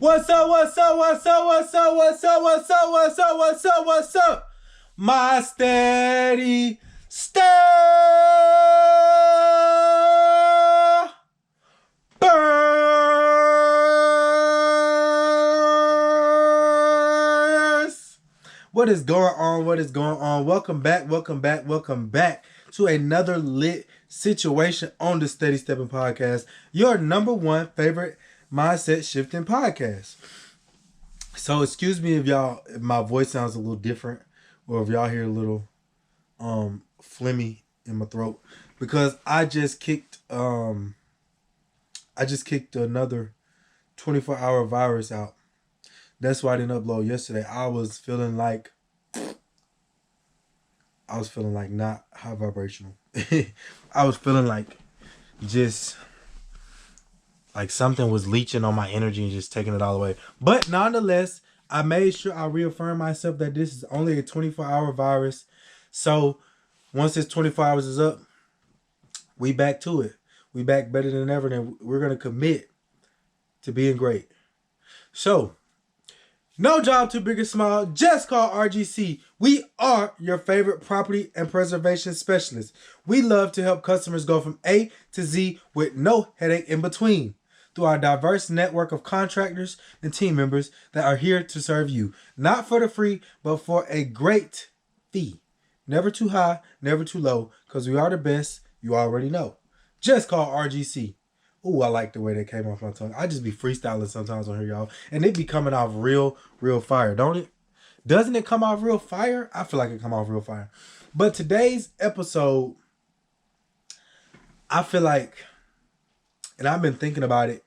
What's up, what's up, what's up, what's up, what's up, what's up, what's up, what's up, what's up? My steady stepper. What is going on? What is going on? Welcome back to another lit situation on the Steady Stepping Podcast, your number one favorite mindset shifting podcast. So excuse me if my voice sounds a little different, or if y'all hear a little phlegmy in my throat, because I just kicked another 24-hour virus out. That's why I didn't upload yesterday. I was feeling like not high vibrational. I was feeling like just like something was leeching on my energy and just taking it all away. But nonetheless, I made sure I reaffirmed myself that this is only a 24-hour virus. So once this 24 hours is up, we back to it. We back better than ever, and we're going to commit to being great. So, no job too big or small. Just call RGC. We are your favorite property and preservation specialists. We love to help customers go from A to Z with no headache in between, through our diverse network of contractors and team members that are here to serve you. Not for the free, but for a great fee. Never too high, never too low, because we are the best, you already know. Just call RGC. Ooh, I like the way that came off my tongue. I just be freestyling sometimes on here, y'all. And it be coming off real fire, don't it? Doesn't it come off real fire? I feel like it come off real fire. But today's episode, I feel like, and I've been thinking about it,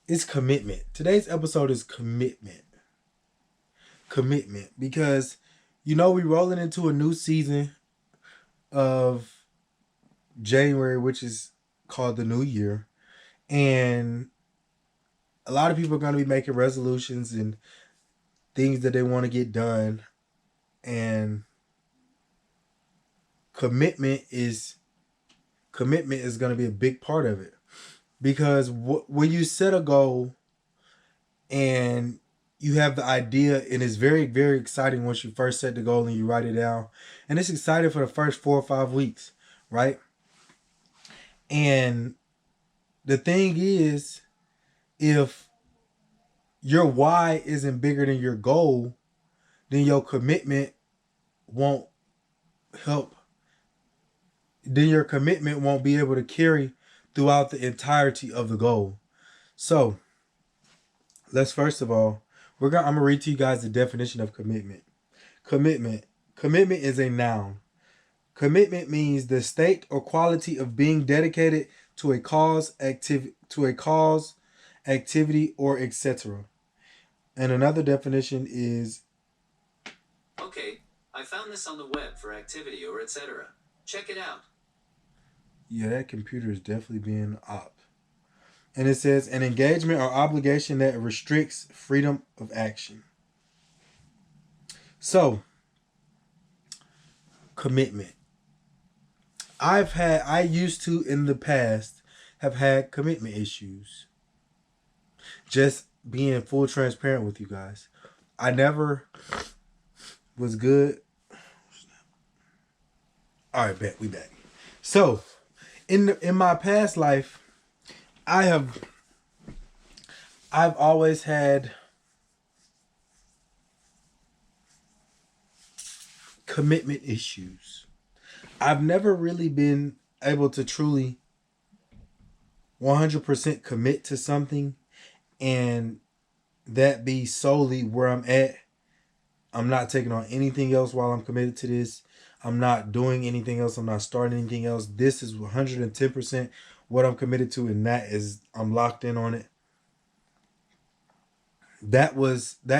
it's commitment. Today's episode is commitment. Commitment. Because, you know, we rolling into a new season of January, which is called the new year, and a lot of people are going to be making resolutions and things that they want to get done, and commitment is going to be a big part of it, because when you set a goal and you have the idea, and it's very, very exciting once you first set the goal and you write it down, and it's exciting for the first 4 or 5 weeks, right? And the thing is, if your why isn't bigger than your goal, then your commitment won't help. Then your commitment won't be able to carry throughout the entirety of the goal. So, let's first of all, I'm going to read to you guys the definition of commitment. Commitment is a noun. Commitment means the state or quality of being dedicated to a cause, activity, or etc. And another definition is, okay, I found this on the web for activity or etc. Check it out. Yeah, that computer is definitely being op. And it says an engagement or obligation that restricts freedom of action. So, commitment. I used to in the past have had commitment issues. Just being full transparent with you guys. I never was good. All right, we back. So, in my past life, I've always had commitment issues. I've never really been able to truly 100% commit to something and that be solely where I'm at. I'm not taking on anything else while I'm committed to this. I'm not doing anything else. I'm not starting anything else. This is 110% what I'm committed to, and that is, I'm locked in on it. That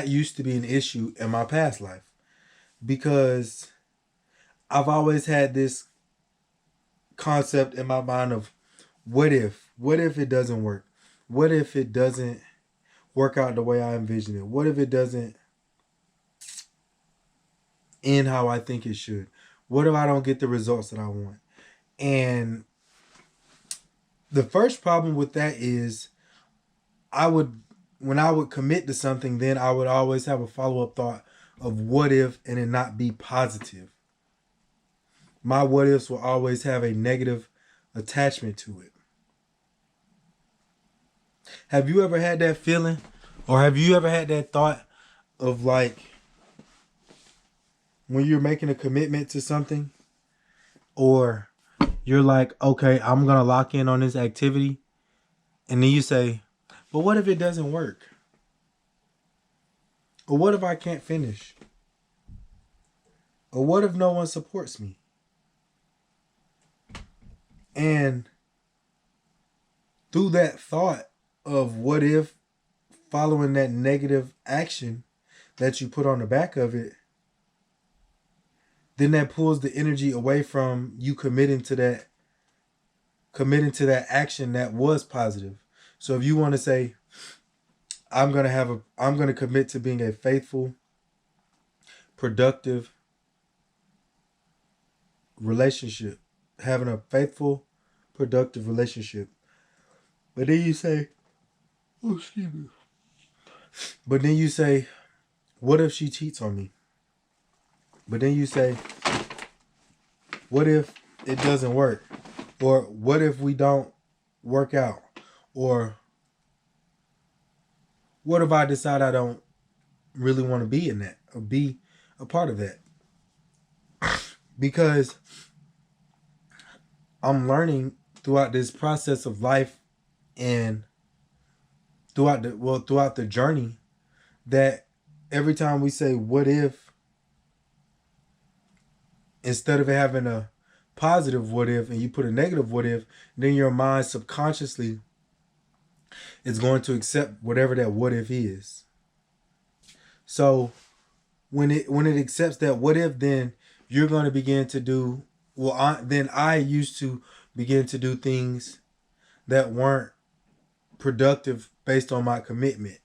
used to be an issue in my past life, because I've always had this concept in my mind of what if it doesn't work? What if it doesn't work out the way I envision it? What if it doesn't end how I think it should? What if I don't get the results that I want? And the first problem with that is I would when I would commit to something, then I would always have a follow-up thought of what if, and it not be positive. My what ifs will always have a negative attachment to it. Have you ever had that feeling? Or have you ever had that thought of like when you're making a commitment to something, or you're like, okay, I'm going to lock in on this activity. And then you say, but what if it doesn't work? Or what if I can't finish? Or what if no one supports me? And through that thought of what if, following that negative action that you put on the back of it, then that pulls the energy away from you committing to that action that was positive. So if you want to say, I'm going to commit to being a faithful, productive relationship, having a faithful, productive relationship. But then you say, oh, excuse me. But then you say, what if she cheats on me? But then you say, what if it doesn't work? Or what if we don't work out? Or what if I decide I don't really want to be in that or be a part of that? Because I'm learning throughout this process of life and throughout the journey that every time we say what if, instead of having a positive what if and you put a negative what if, then your mind subconsciously is going to accept whatever that what if is. So when it accepts that what if, then you're going to begin to do, I used to begin to do things that weren't productive based on my commitment.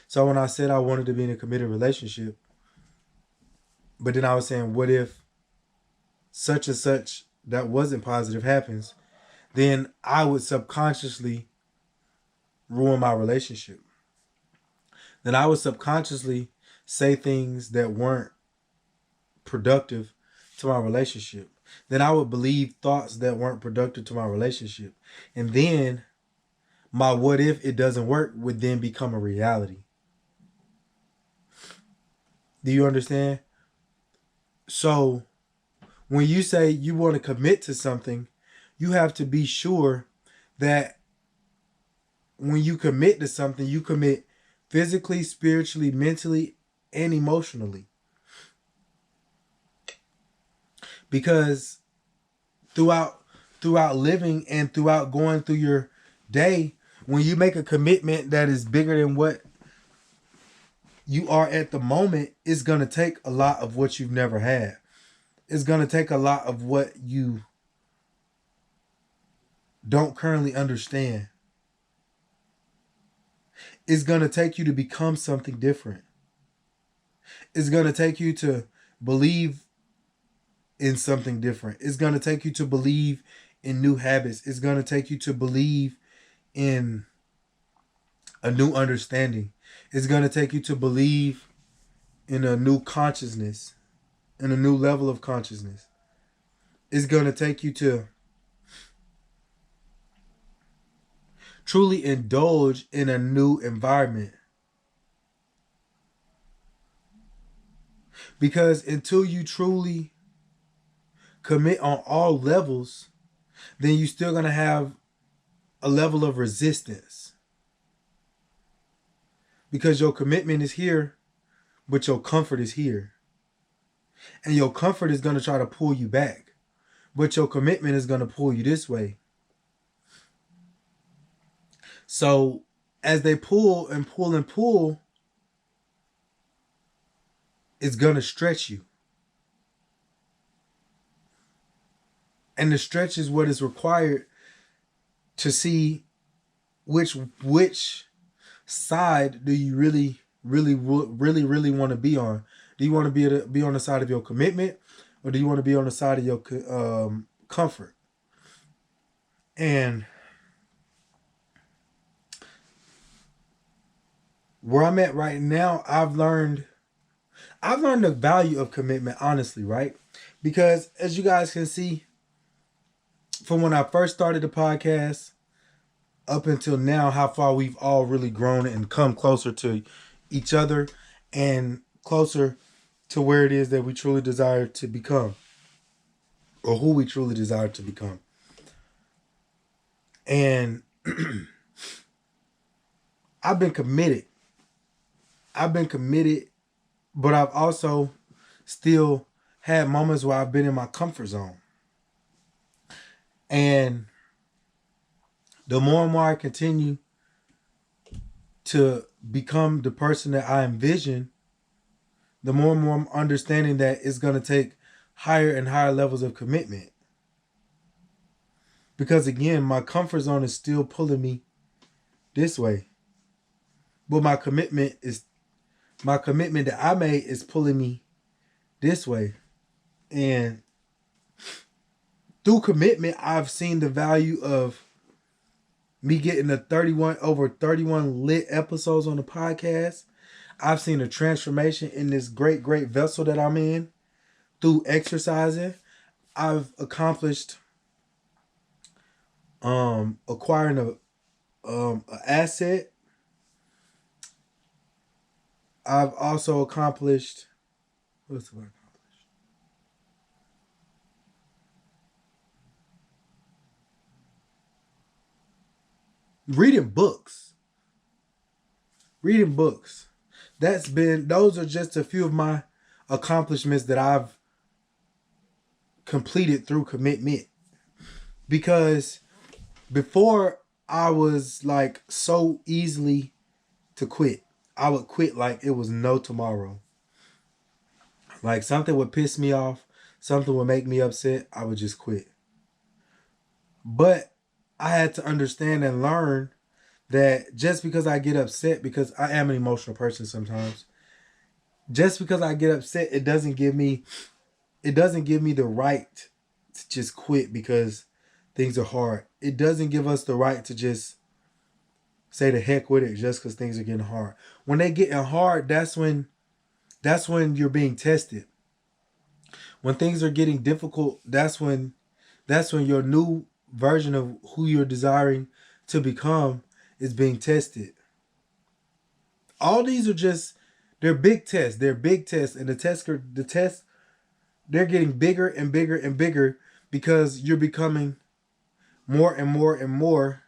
So when I said I wanted to be in a committed relationship, but then I was saying, what if such and such that wasn't positive happens, then I would subconsciously ruin my relationship. Then I would subconsciously say things that weren't productive to my relationship. Then I would believe thoughts that weren't productive to my relationship. And then my what if it doesn't work would then become a reality. Do you understand? So when you say you want to commit to something, you have to be sure that when you commit to something, you commit physically, spiritually, mentally, and emotionally. Because throughout living and throughout going through your day, when you make a commitment that is bigger than what you are at the moment, it's going to take a lot of what you've never had. It's going to take a lot of what you don't currently understand. It's going to take you to become something different. It's going to take you to believe in something different. It's going to take you to believe in new habits. It's going to take you to believe in a new understanding. It's going to take you to believe in a new consciousness, in a new level of consciousness. It's going to take you to truly indulge in a new environment. Because until you truly commit on all levels, then you're still going to have a level of resistance. Because your commitment is here, but your comfort is here. And your comfort is going to try to pull you back, but your commitment is going to pull you this way. So as they pull and pull and pull, it's going to stretch you. And the stretch is what is required to see which side do you really want to be on. Do you want to be on the side of your commitment, or do you want to be on the side of your comfort? And where I'm at right now, I've learned the value of commitment, honestly, right? Because as you guys can see, from when I first started the podcast up until now, how far we've all really grown and come closer to each other and closer to where it is that we truly desire to become, or who we truly desire to become. And I've been committed. But I've also still had moments where I've been in my comfort zone. And the more and more I continue to become the person that I envision, the more and more I'm understanding that it's going to take higher and higher levels of commitment. Because again, my comfort zone is still pulling me this way. But my commitment that I made is pulling me this way. And through commitment, I've seen the value of me getting over 31 lit episodes on the podcast. I've seen a transformation in this great, great vessel that I'm in through exercising. I've accomplished acquiring an asset. I've also accomplished, what's the word? Reading books. Those are just a few of my accomplishments that I've completed through commitment. Because before, I was like so easily to quit. I would quit like it was no tomorrow. Like something would piss me off, something would make me upset, I would just quit. But I had to understand and learn that just because I get upset, because I am an emotional person sometimes, just because I get upset, it doesn't give me the right to just quit because things are hard. It doesn't give us the right to just say the heck with it just because things are getting hard. When they getting hard, that's when you're being tested. When things are getting difficult, that's when your new version of who you're desiring to become is being tested. All these are they're big tests. They're big tests, and the tests, they're getting bigger and bigger and bigger because you're becoming more and more and more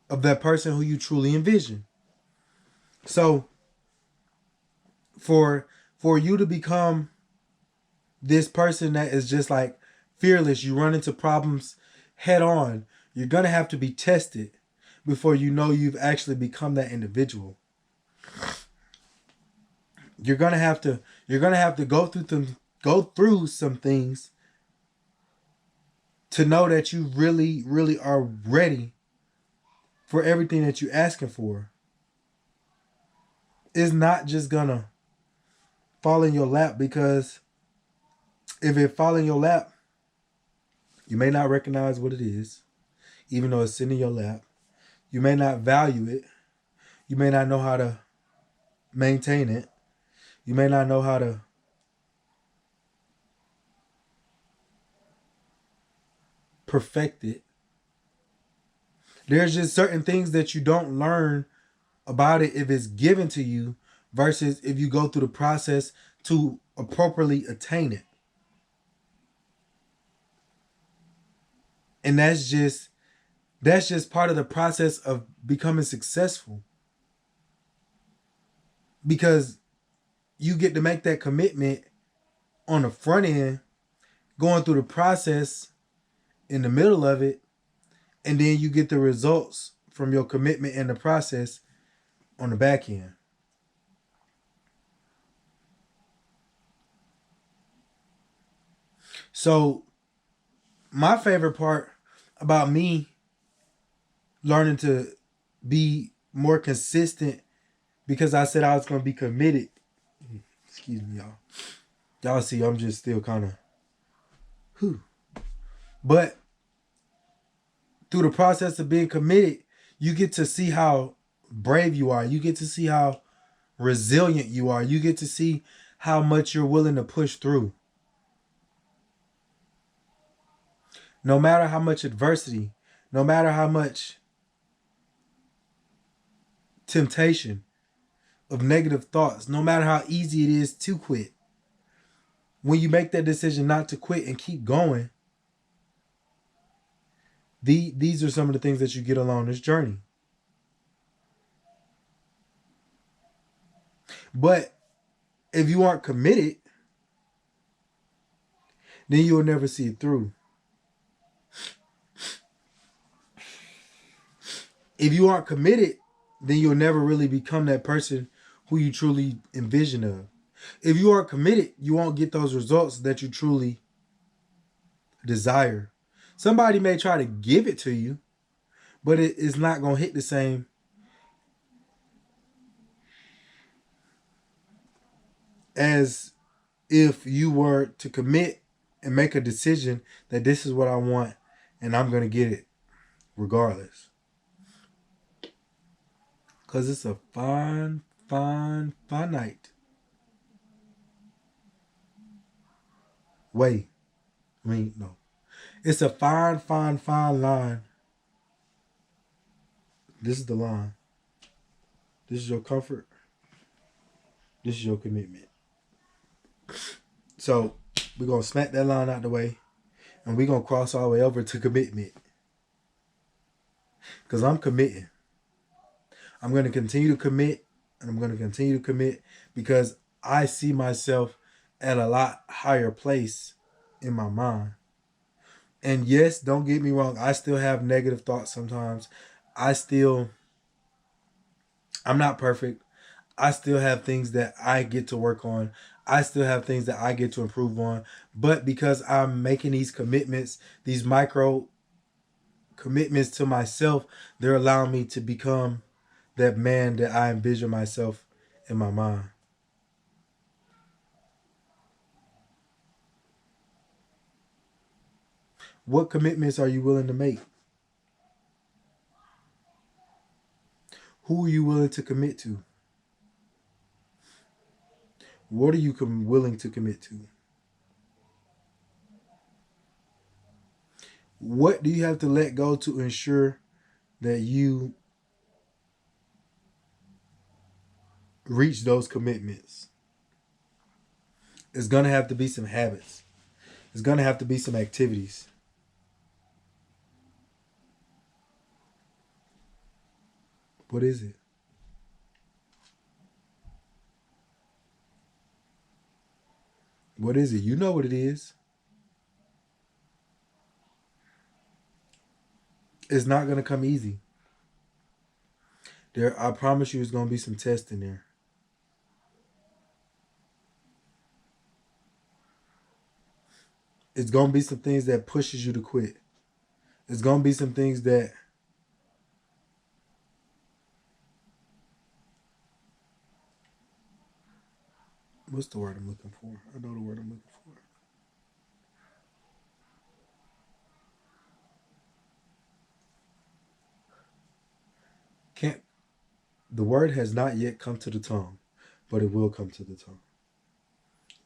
of that person who you truly envision. So for you to become this person that is just like fearless, you run into problems head on, you're going to have to be tested before you know you've actually become that individual. You're going to have to go through some things to know that you really, really are ready for everything that you're asking for. It's not just going to fall in your lap, because if it fall in your lap, you may not recognize what it is, even though it's sitting in your lap. You may not value it. You may not know how to maintain it. You may not know how to perfect it. There's just certain things that you don't learn about it if it's given to you versus if you go through the process to appropriately attain it. And that's just part of the process of becoming successful. Because you get to make that commitment on the front end, going through the process in the middle of it, and then you get the results from your commitment in the process on the back end. So my favorite part about me learning to be more consistent, because I said I was going to be committed. Excuse me, y'all. Y'all see, I'm just still kind of, But through the process of being committed, you get to see how brave you are. You get to see how resilient you are. You get to see how much you're willing to push through. No matter how much adversity, no matter how much temptation of negative thoughts, no matter how easy it is to quit, when you make that decision not to quit and keep going, these are some of the things that you get along this journey. But if you aren't committed, then you'll never see it through. If you aren't committed, then you'll never really become that person who you truly envision of. If you aren't committed, you won't get those results that you truly desire. Somebody may try to give it to you, but it is not going to hit the same as if you were to commit and make a decision that this is what I want and I'm going to get it regardless. Because it's a fine night. No. It's a fine line. This is the line. This is your comfort. This is your commitment. So we're going to smack that line out the way. And we're going to cross all the way over to commitment. Because I'm committing. I'm going to continue to commit. And I'm going to continue to commit because I see myself at a lot higher place in my mind. And yes, don't get me wrong. I still have negative thoughts sometimes. I'm not perfect. I still have things that I get to work on. I still have things that I get to improve on. But because I'm making these commitments, these micro commitments to myself, they're allowing me to become that man that I envision myself in my mind. What commitments are you willing to make? Who are you willing to commit to? What are you willing to commit to? What do you have to let go to ensure that you reach those commitments? It's going to have to be some habits. It's going to have to be some activities. What is it? What is it? You know what it is. It's not going to come easy. I promise you, there's going to be some tests in there. It's going to be some things that pushes you to quit. It's going to be some things that what's the word I'm looking for? I know the word I'm looking for. The word has not yet come to the tongue, but it will come to the tongue.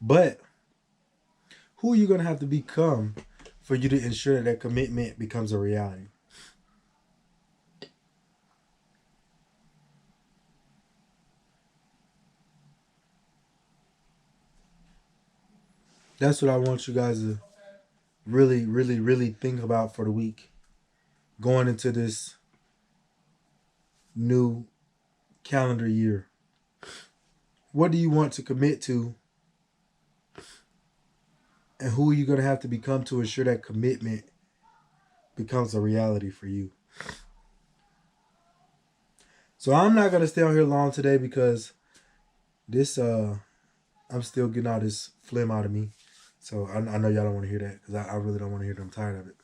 But who are you going to have to become for you to ensure that commitment becomes a reality? That's what I want you guys to really think about for the week. Going into this new calendar year. What do you want to commit to? And who are you going to have to become to ensure that commitment becomes a reality for you? So I'm not going to stay on here long today because this, I'm still getting all this phlegm out of me. So I know y'all don't want to hear that because I really don't want to hear it. I'm tired of it.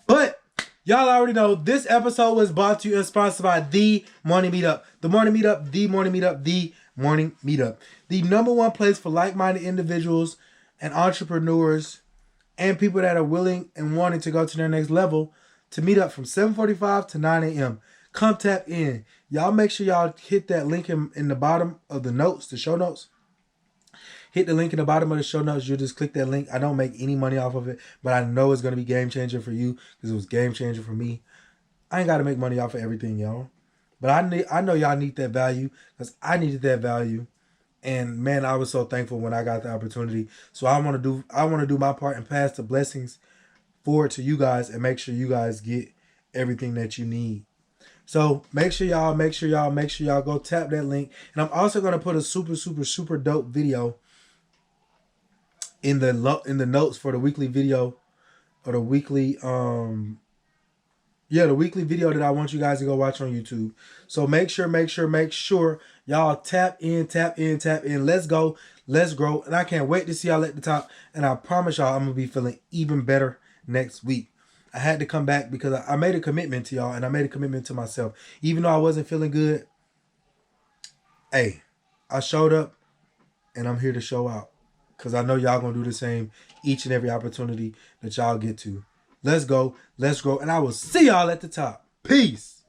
But y'all already know this episode was brought to you and sponsored by The Morning Meetup. The Morning Meetup, The Morning Meetup, The Morning Meetup. The number one place for like-minded individuals and entrepreneurs and people that are willing and wanting to go to their next level to meet up from 7:45 to 9 a.m. Come tap in. Y'all make sure y'all hit that link in the bottom of the notes, the show notes. Hit the link in the bottom of the show notes. You just click that link. I don't make any money off of it, but I know it's going to be game changer for you because it was game changer for me. I ain't got to make money off of everything, y'all. But I know y'all need that value because I needed that value. And man, I was so thankful when I got the opportunity. So I want to do my part and pass the blessings forward to you guys and make sure you guys get everything that you need. So make sure y'all go tap that link. And I'm also going to put a super dope video in the notes for the weekly video or the weekly the weekly video that I want you guys to go watch on YouTube. So make sure y'all tap in. Let's go. Let's grow. And I can't wait to see y'all at the top. And I promise y'all I'm going to be feeling even better next week. I had to come back because I made a commitment to y'all and I made a commitment to myself. Even though I wasn't feeling good, hey, I showed up and I'm here to show out. Because I know y'all going to do the same each and every opportunity that y'all get to. Let's go. Let's grow. And I will see y'all at the top. Peace.